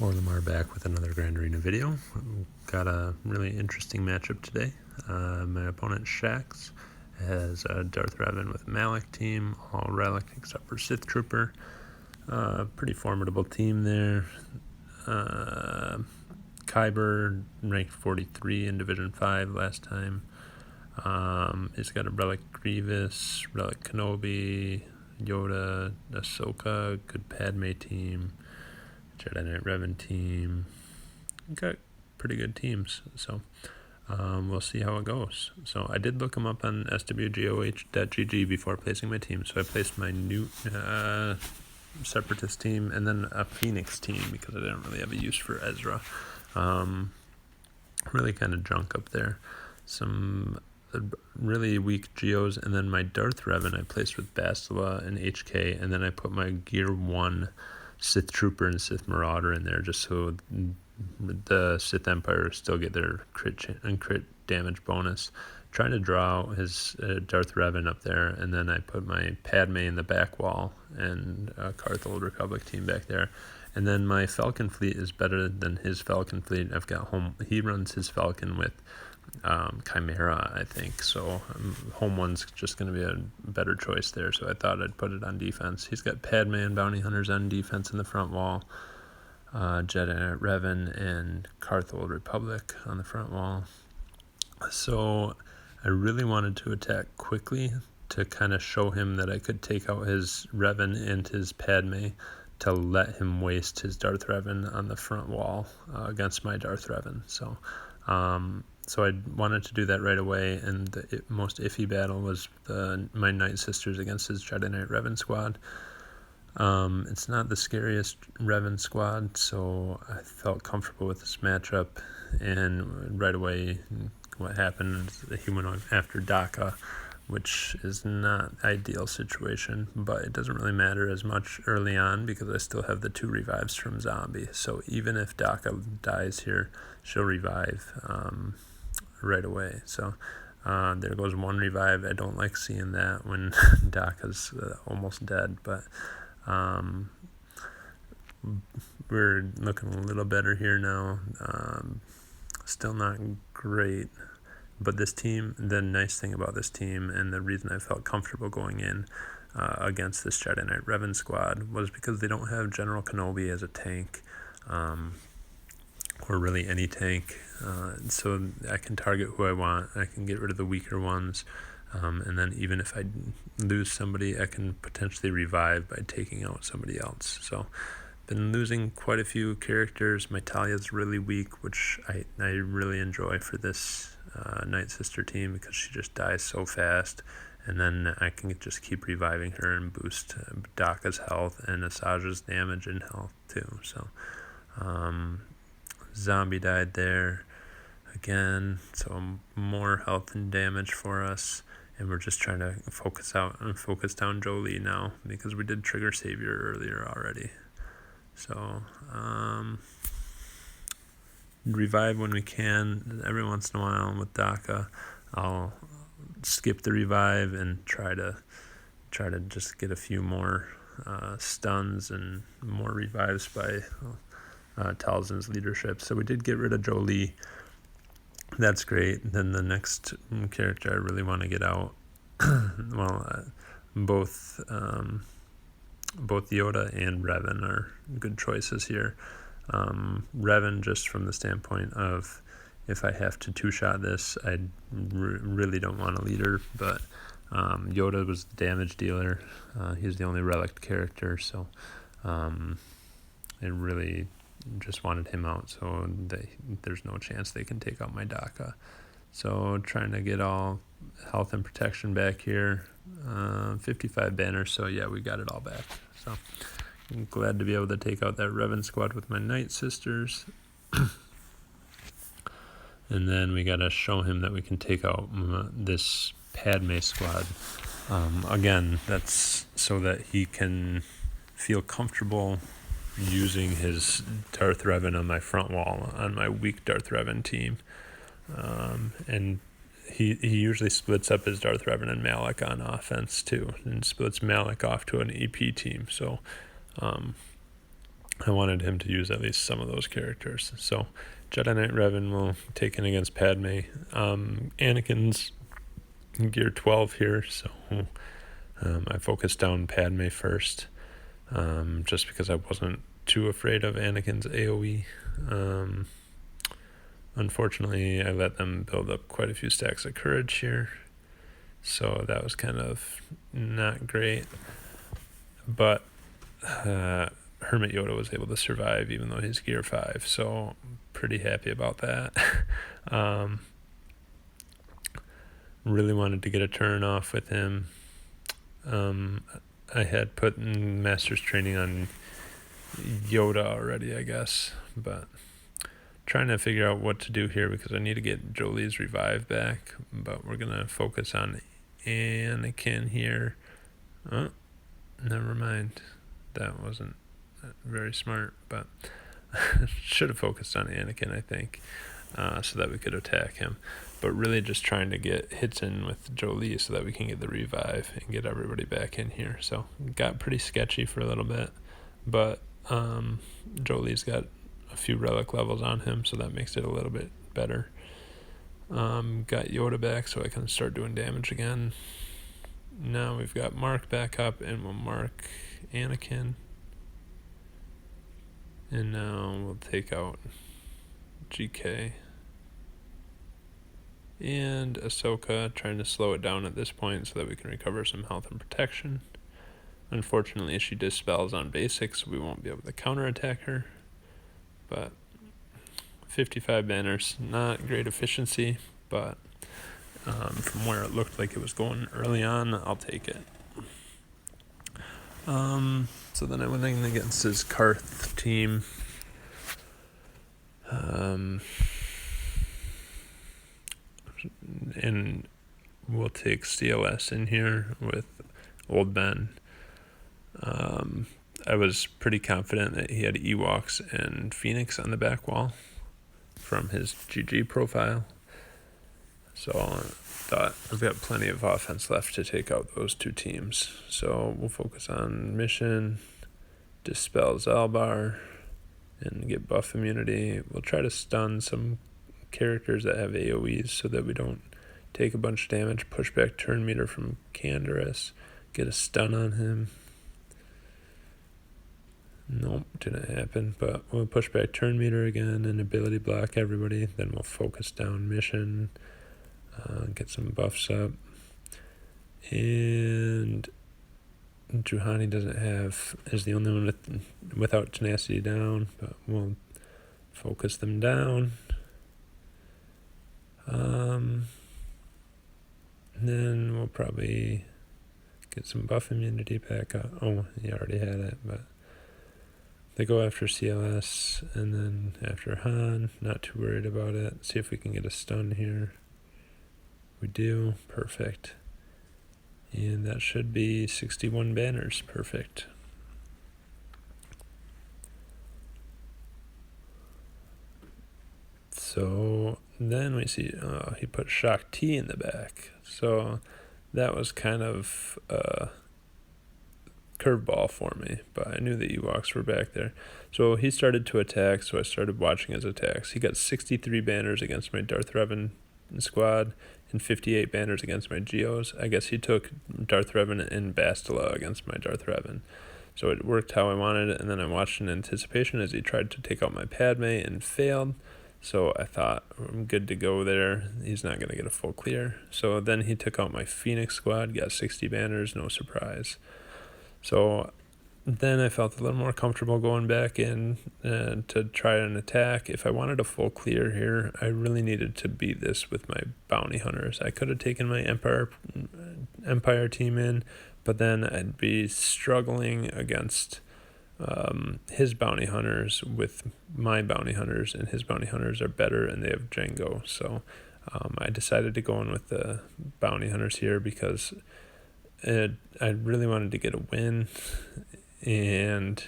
Orlimar back with another Grand Arena video. Got a really interesting matchup today. My opponent Shax has Darth Revan with Malak team, all Relic except for Sith Trooper. Pretty formidable team there. Kyber ranked 43 in Division 5 last time. He's got a Relic Grievous, Relic Kenobi, Yoda, Ahsoka, good Padme team, Jedi Knight Revan team. Got pretty good teams, so we'll see how it goes. So I did look them up on SWGOH.gg before placing my team. So I placed my new Separatist team and then a Phoenix team because I didn't really have a use for Ezra. Really kind of junk up there. Some really weak Geos, and then my Darth Revan I placed with Bastila and HK, and then I put my Gear 1 Sith Trooper and Sith Marauder in there just so the Sith Empire still get their crit damage bonus. Trying to draw out his Darth Revan up there, and then I put my Padme in the back wall and Carth Old Republic team back there. And then my Falcon fleet is better than his Falcon fleet. I've got home. He runs his Falcon with Chimera, I think. So home one's just going to be a better choice there. So I thought I'd put it on defense. He's got Padme and Bounty Hunters on defense in the front wall. Jedi Revan and Carth Old Republic on the front wall. So I really wanted to attack quickly to kind of show him that I could take out his Revan and his Padme to let him waste his Darth Revan on the front wall against my Darth Revan. So I wanted to do that right away, and the most iffy battle was my Nightsisters against his Jedi Knight Revan squad. It's not the scariest Revan squad, so I felt comfortable with this matchup, and right away what happened is he went after Daka, which is not an ideal situation, but it doesn't really matter as much early on because I still have the 2 revives from Zombie. So even if Daka dies here, she'll revive right away. So there goes 1 revive. I don't like seeing that when Daka's almost dead, but we're looking a little better here now. Still not great. But this team, the nice thing about this team, and the reason I felt comfortable going in against this Jedi Knight Revan squad was because they don't have General Kenobi as a tank, or really any tank. So I can target who I want. I can get rid of the weaker ones, and then even if I lose somebody, I can potentially revive by taking out somebody else. So been losing quite a few characters. My Talia's really weak, which I really enjoy for this Nightsister team because she just dies so fast, and then I can just keep reviving her and boost Daka's health and Asajj's damage and health too. So Zombie died there again, so more health and damage for us, and we're just trying to focus down Jolie now because we did trigger Savior earlier already. So revive when we can. Every once in a while with Daka, I'll skip the revive and try to just get a few more stuns and more revives by Talzin's leadership. So we did get rid of Jolie. That's great. Then the next character I really want to get out, both Yoda and Revan are good choices here. Revan, just from the standpoint of if I have to 2-shot this, I really don't want a leader, but Yoda was the damage dealer. He's the only relic character, so I really just wanted him out, so there's no chance they can take out my Daka. So trying to get all health and protection back here. 55 banners, so yeah, we got it all back. So I'm glad to be able to take out that Revan squad with my Nightsisters. And then we got to show him that we can take out this Padme squad. Again, that's so that he can feel comfortable using his Darth Revan on my front wall, on my weak Darth Revan team. And he usually splits up his Darth Revan and Malak on offense too, and splits Malak off to an EP team. So I wanted him to use at least some of those characters. So Jedi Knight Revan will take in against Padme. Anakin's gear 12 here, so I focused down Padme first, just because I wasn't too afraid of Anakin's AoE. Unfortunately, I let them build up quite a few stacks of courage here, so that was kind of not great. But Hermit Yoda was able to survive even though he's gear 5, so pretty happy about that. Really wanted to get a turn off with him. I had put Master's Training on Yoda already, I guess, but trying to figure out what to do here because I need to get Jolie's revive back, but we're gonna focus on Anakin here. Oh, never mind, that wasn't very smart, but should have focused on Anakin, I think, so that we could attack him, but really just trying to get hits in with Jolie so that we can get the revive and get everybody back in here. So got pretty sketchy for a little bit, but Jolie's got a few relic levels on him, so that makes it a little bit better. Got Yoda back so I can start doing damage again. Now we've got Mark back up, and we'll mark Anakin. And now we'll take out GK. And Ahsoka, trying to slow it down at this point so that we can recover some health and protection. Unfortunately, she dispels on basics, so we won't be able to counterattack her. But 55 banners, not great efficiency, but from where it looked like it was going early on, I'll take it. So then I went in against his Karth team. And we'll take CLS in here with Old Ben. I was pretty confident that he had Ewoks and Phoenix on the back wall from his GG profile. So I thought I've got plenty of offense left to take out those two teams. So we'll focus on mission, dispel Zalbar, and get buff immunity. We'll try to stun some characters that have AoEs so that we don't take a bunch of damage. Push back turn meter from Canderous, get a stun on him. Nope, didn't happen, but we'll push back turn meter again and ability block everybody. Then we'll focus down mission, get some buffs up. And Juhani is the only one without tenacity down, but we'll focus them down. Then we'll probably get some buff immunity back up. Oh, he already had it, but they go after CLS and then after Han. Not too worried about it. See if we can get a stun here. We do. Perfect. And that should be 61 banners. Perfect. So then we see he put Shock T in the back. So that was kind of a curveball for me, but I knew the Ewoks were back there. So he started to attack, so I started watching his attacks. He got 63 banners against my Darth Revan squad and 58 banners against my Geos. I guess he took Darth Revan and Bastila against my Darth Revan. So it worked how I wanted it, and then I watched in anticipation as he tried to take out my Padme and failed. So I thought, I'm good to go there. He's not going to get a full clear. So then he took out my Phoenix squad, got 60 banners, no surprise. So then I felt a little more comfortable going back in to try an attack. If I wanted a full clear here, I really needed to beat this with my bounty hunters. I could have taken my Empire team in, but then I'd be struggling against his bounty hunters with my bounty hunters, and his bounty hunters are better and they have Django. So I decided to go in with the bounty hunters here because I really wanted to get a win, and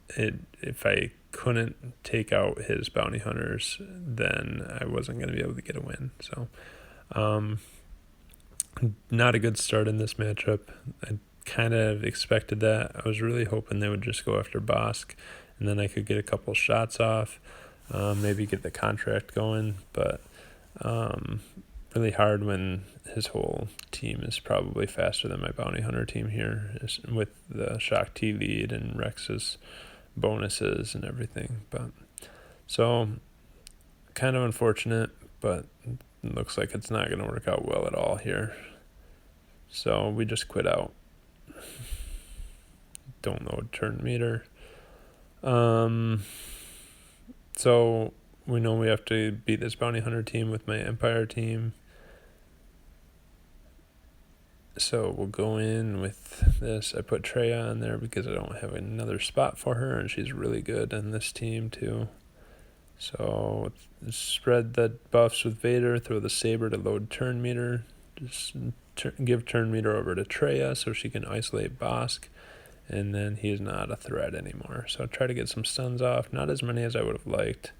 if I couldn't take out his bounty hunters, then I wasn't going to be able to get a win. So not a good start in this matchup. I kind of expected that. I was really hoping they would just go after Bosk and then I could get a couple shots off, maybe get the contract going, but really hard when his whole team is probably faster than my bounty hunter team here, with the Shock T lead and Rex's bonuses and everything. But so kind of unfortunate, but it looks like it's not going to work out well at all here. So we just quit out. Don't load turn meter. So we know we have to beat this bounty hunter team with my Empire team. So we'll go in with this. I put Traya on there because I don't have another spot for her, and she's really good on this team too. So spread the buffs with Vader, throw the saber to load turn meter. Just give turn meter over to Traya so she can isolate Bosk, and then he's not a threat anymore. So try to get some stuns off. Not as many as I would have liked,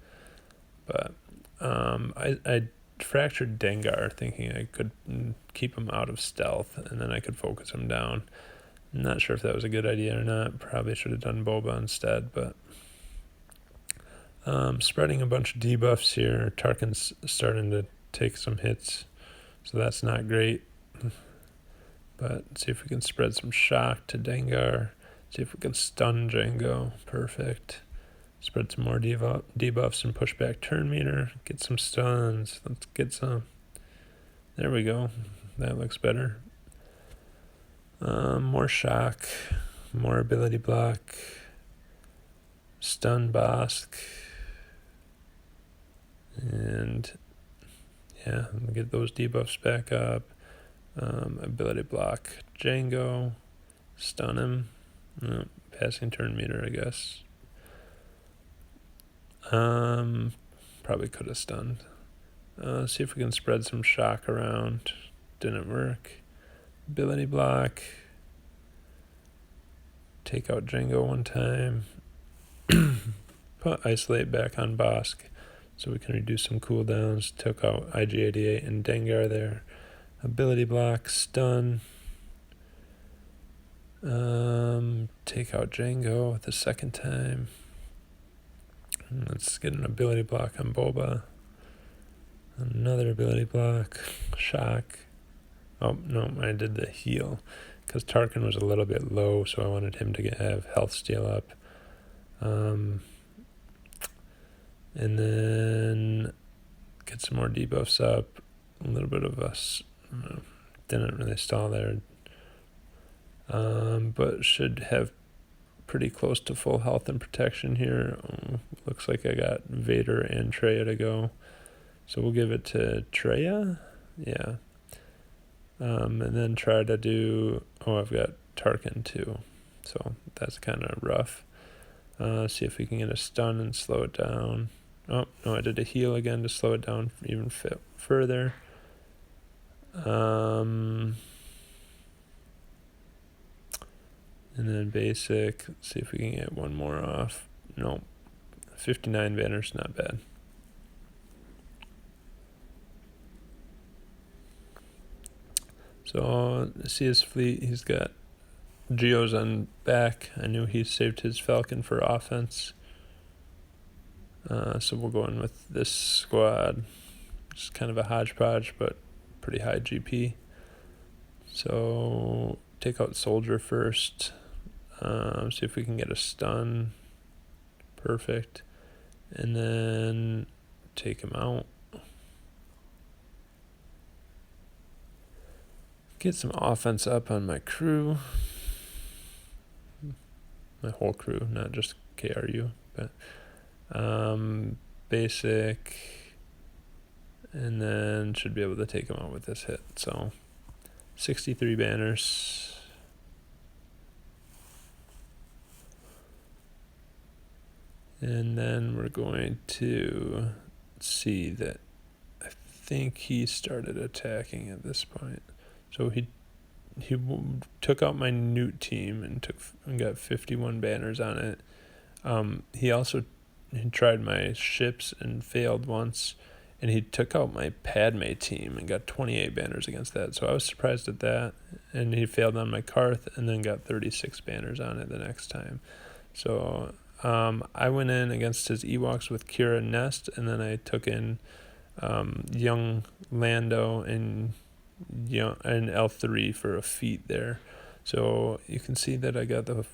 but I fractured Dengar thinking I could keep him out of stealth and then I could focus him down. I'm not sure if that was a good idea or not. Probably should have done Boba instead, but spreading a bunch of debuffs here. Tarkin's starting to take some hits, so that's not great. But see if we can spread some shock to Dengar. See if we can stun Jango. Perfect. Spread some more debuffs and push back turn meter. Get some stuns. Let's get some. There we go. That looks better. More shock. More ability block. Stun Bosk. And yeah, get those debuffs back up. Ability block Jango. Stun him. Passing turn meter, I guess. Probably could have stunned. See if we can spread some shock around. Didn't work. Ability block. Take out Jango one time. Put isolate back on Bosk so we can reduce some cooldowns. Took out IG-88 and Dengar there. Ability block, stun. Take out Jango the second time. Let's get an ability block on Boba. Another ability block. Shock. Oh, no, I did the heal because Tarkin was a little bit low, so I wanted him to have health steal up. And then get some more debuffs up. A little bit of us didn't really stall there. But should have pretty close to full health and protection here. Looks like I got Vader and Traya to go. So we'll give it to Traya. Yeah. And then try to do... Oh, I've got Tarkin too. So that's kind of rough. See if we can get a stun and slow it down. Oh, no, I did a heal again to slow it down even further. And then basic. Let's see if we can get one more off. Nope. 59 banners, not bad. So see his fleet. He's got Geos on back. I knew he saved his Falcon for offense. So we'll go in with this squad. Just kind of a hodgepodge, but pretty high GP. So take out Soldier first. See if we can get a stun. Perfect. And then take him out. Get some offense up on my crew. My whole crew, not just KRU. But basic. And then should be able to take him out with this hit. So 63 banners. And then we're going to see that I think he started attacking at this point. So he took out my Newt team and got 51 banners on it. He also tried my ships and failed once. And he took out my Padme team and got 28 banners against that. So I was surprised at that. And he failed on my Karth and then got 36 banners on it the next time. So I went in against his Ewoks with Kira Nest, and then I took in young Lando and L3 for a feat there. So you can see that I got the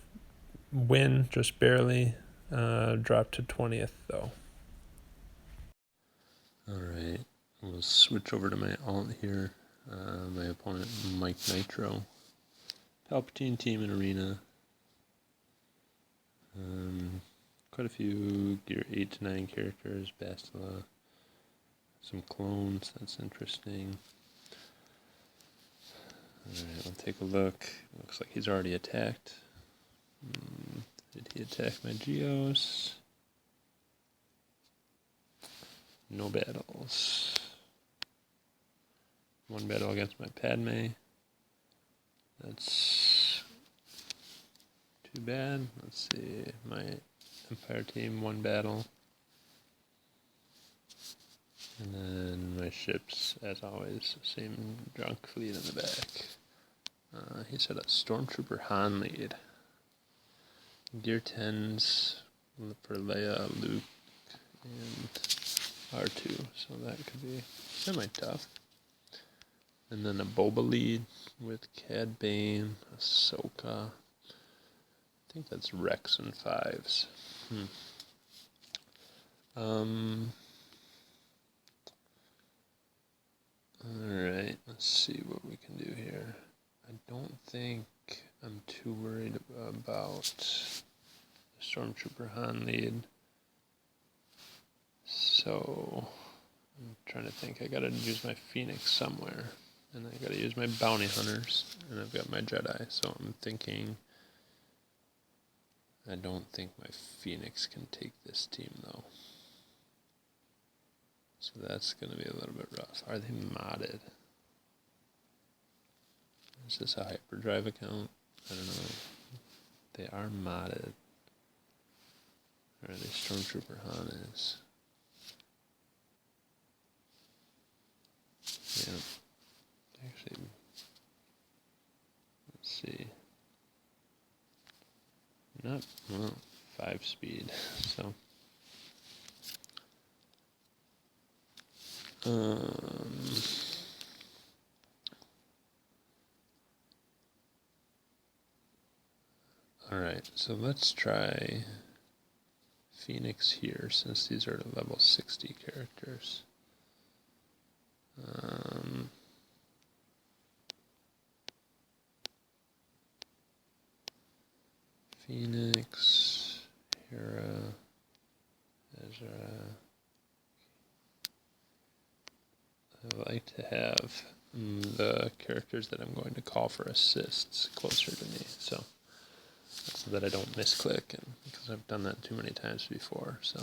win just barely, dropped to 20th though. Alright, we'll switch over to my alt here. My opponent, Mike Nitro. Palpatine team in arena. Quite a few gear 8 to 9 characters, Bastila. Some clones, that's interesting. Alright, we'll take a look. Looks like he's already attacked. Did he attack my Geos? No battles. One battle against my Padme. That's too bad. Let's see, my Empire team, one battle. And then my ships, as always, same drunk fleet in the back. He said a Stormtrooper Han lead. Gear 10s for Leia, Luke, and R2, so that could be semi-tough. And then a Boba lead with Cad Bane, Ahsoka. I think that's Rex and 5s. Alright, let's see what we can do here. I don't think I'm too worried about the Stormtrooper Han lead. So, I'm trying to think. I gotta use my Phoenix somewhere. And I gotta use my Bounty Hunters. And I've got my Jedi. So I'm thinking, I don't think my Phoenix can take this team though. So that's going to be a little bit rough. Are they modded? Is this a hyperdrive account? I don't know. They are modded. Or are they Stormtrooper Han is? Yeah. Actually, let's see. Not, well, 5 speed, so. Alright, so let's try Phoenix here, since these are level 60 characters. Phoenix, Hera, Ezra. I like to have the characters that I'm going to call for assists closer to me, so that I don't misclick, and because I've done that too many times before. So,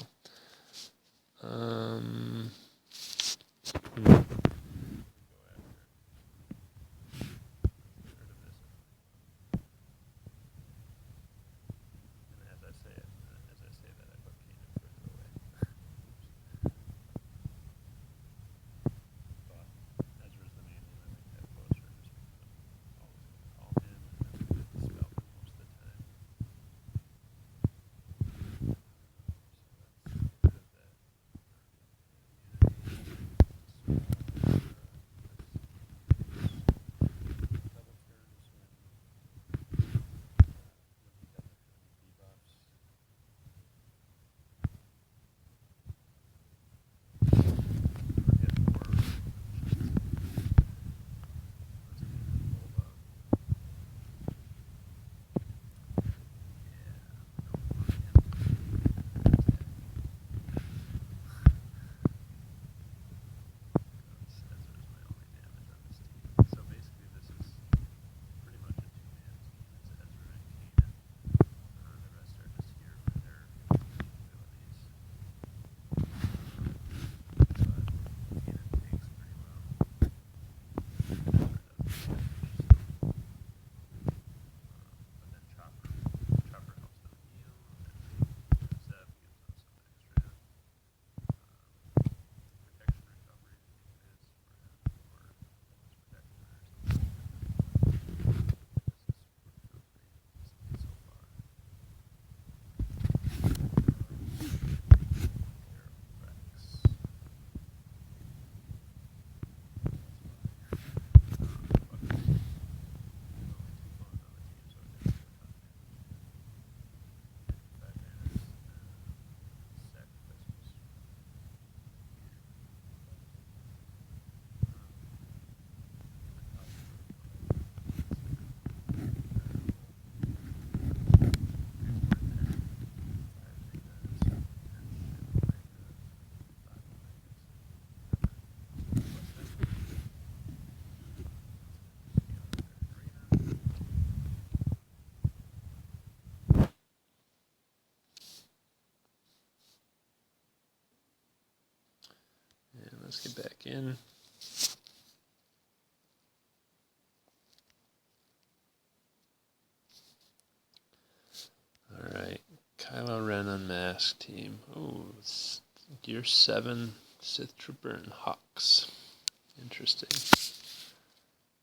let's get back in. Alright, Kylo Ren Unmasked team. Oh, it's Gear 7, Sith Trooper, and Hux. Interesting.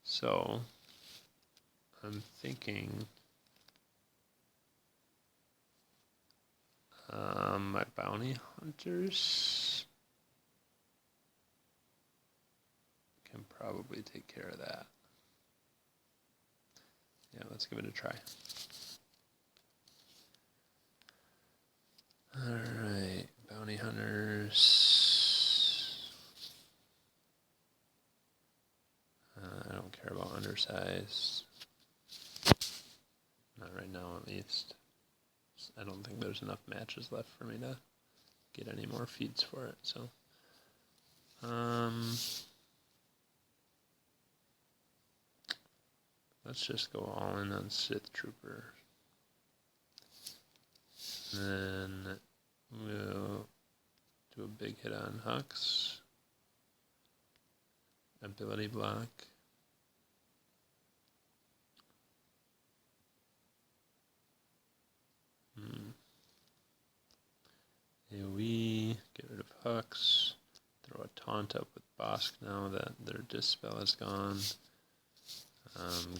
So, I'm thinking my bounty hunters can probably take care of that. Yeah, let's give it a try. Alright, bounty hunters. I don't care about undersized. Not right now, at least. I don't think there's enough matches left for me to get any more feeds for it, so. Let's just go all in on Sith Trooper. And then we'll do a big hit on Hux. Ability block. AoE, get rid of Hux. Throw a taunt up with Bosk now that their Dispel is gone.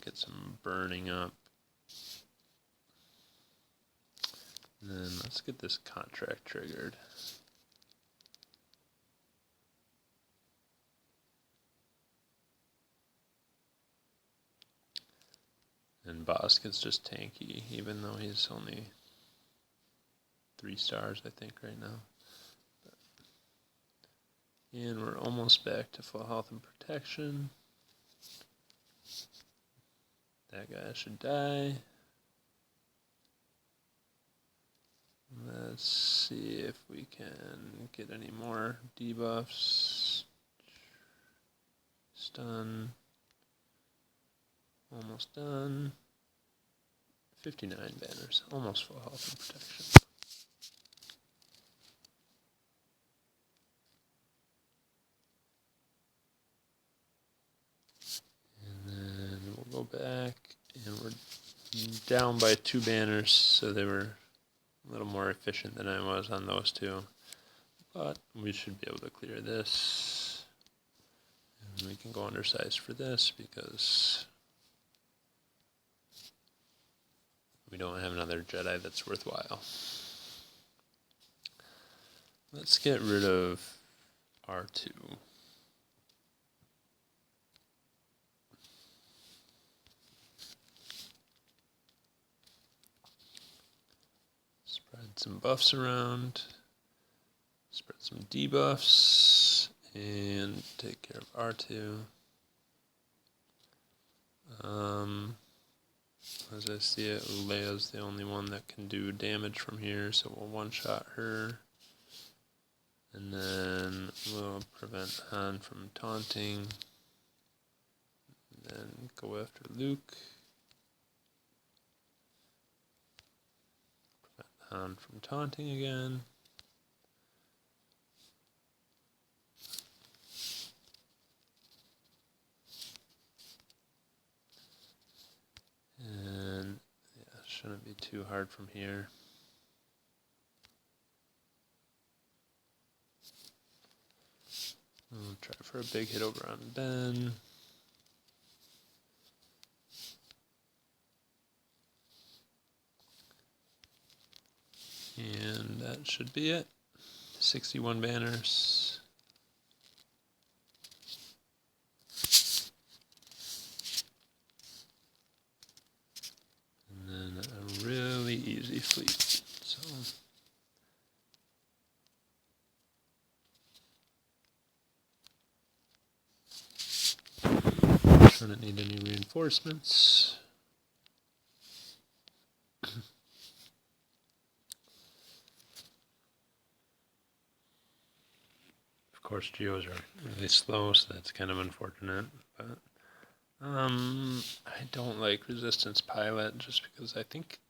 Get some burning up. And then let's get this contract triggered. And Bosk is just tanky, even though he's only 3 stars, I think, right now. And we're almost back to full health and protection. That guy should die. Let's see if we can get any more debuffs. Stun. Almost done. 59 banners. Almost full health and protection. And then we'll go back, and we're down by 2 banners, so they were a little more efficient than I was on those 2. But we should be able to clear this. And we can go undersized for this because we don't have another Jedi that's worthwhile. Let's get rid of R2. Spread some buffs around. Spread some debuffs. And take care of R2. As I see it, Leia's the only one that can do damage from here, so we'll one-shot her. And then we'll prevent Han from taunting. And then go after Luke. Prevent Han from taunting again. And yeah, shouldn't be too hard from here. We'll try for a big hit over on Ben. And that should be it. 61 banners. And then a really easy fleet. So shouldn't need any reinforcements. Of course, geos are really slow, so that's kind of unfortunate. But I don't like Resistance Pilot just because I think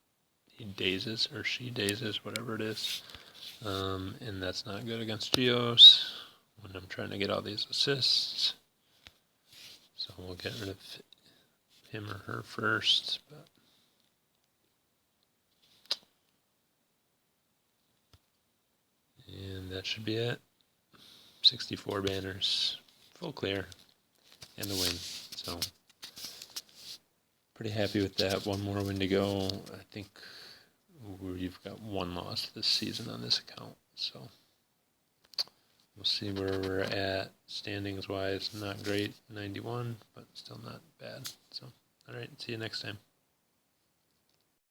he dazes, or she dazes, whatever it is. And that's not good against geos. when I'm trying to get all these assists. So we'll get rid of him or her first. But and that should be it. 64 banners, full clear, and a win. So pretty happy with that. One more win to go. I think we've got one loss this season on this account. So we'll see where we're at standings wise. Not great, 91, but still not bad. So all right, see you next time.